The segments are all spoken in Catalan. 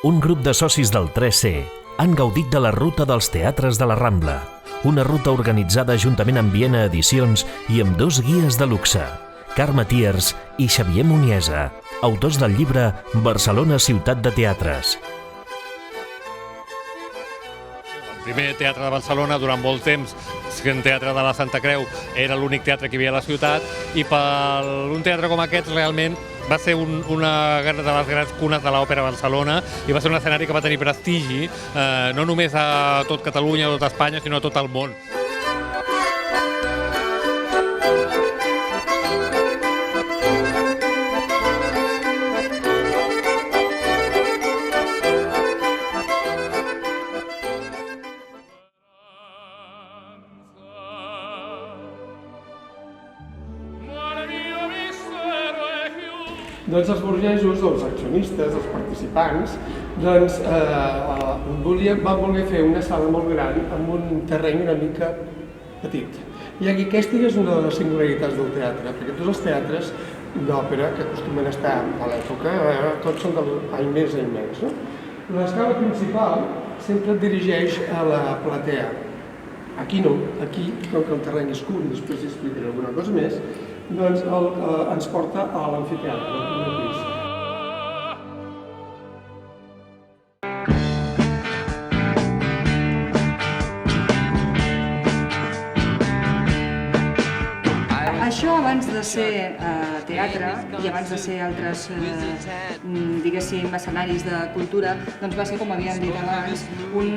un grup de socis del 3C han gaudit de la Ruta dels Teatres de la Rambla, una ruta organitzada juntament amb Viena Edicions i amb dos guies de luxe, Carme Tiers i Xavier Muniesa, autors del llibre Barcelona, ciutat de teatres. El primer teatre de Barcelona, durant molt temps, el Teatre de la Santa Creu era l'únic teatre que hi havia a la ciutat, i per un teatre com aquest realment va ser una de les grans cunes de l'òpera a Barcelona i va ser un escenari que va tenir prestigi, no només a tot Catalunya o tot Espanya, sinó a tot el món. Doncs els burgesos, els accionistes, els participants, doncs van voler fer una sala molt gran amb un terreny una mica petit. I aquesta és una de les singularitats del teatre, perquè tots els teatres d'òpera que acostumen a estar a l'època, tots són d'any més any menys. L'escala principal sempre et dirigeix a la platea. Aquí no, aquí, com que el terreny és curt, després explicaré alguna cosa més, doncs ens porta a l'amfiteatre, al primer pis. Això abans de ser teatre i abans de ser altres, diguéssim, escenaris de cultura, doncs va ser, com havíem dit abans, un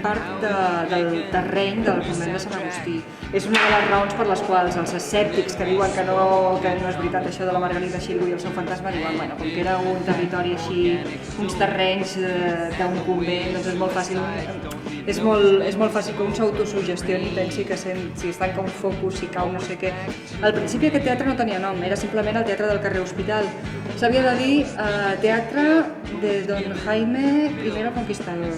part del terreny del convent de Sant Agustí. És una de les raons per les quals els escèptics que diuen que no és veritat això de la Margarita Xirgu i el seu fantasma, diuen, bueno, com que era un territori així, uns terrenys d'un convent, doncs és molt fàcil que un s'autosugestioni i pensi que si es tanca un focus, si cau no sé què. Al principi aquest teatre no tenia nom, era simplement el teatre del carrer Hospital. S'havia de dir Teatre de Don Jaime I Conquistador.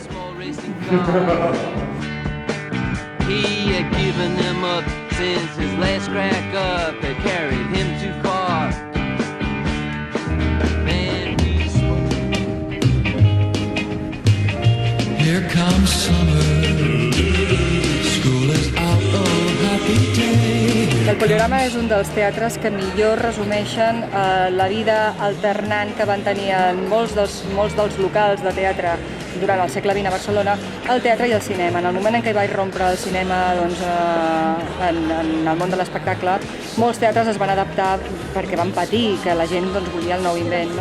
He had given him up since his last crack up had carried him too far. Here comes summer, school is out, oh happy day. El Poliorama és un dels teatres que millor resumeixen la vida alternant que van tenir en molts dels locals de teatre durant el segle XX a Barcelona, el teatre i el cinema. En el moment en què va irrompre el cinema en el món de l'espectacle, molts teatres es van adaptar perquè van patir que la gent volia el nou invent.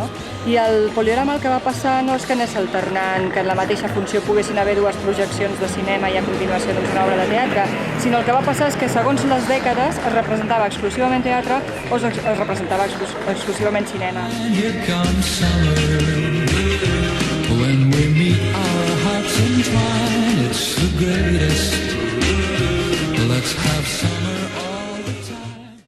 I el Poliorama el que va passar no és que anés alternant, que en la mateixa funció poguessin haver dues projeccions de cinema i a continuació una obra de teatre, sinó el que va passar és que segons les dècades es representava exclusivament teatre o es representava exclusivament cinema. When we meet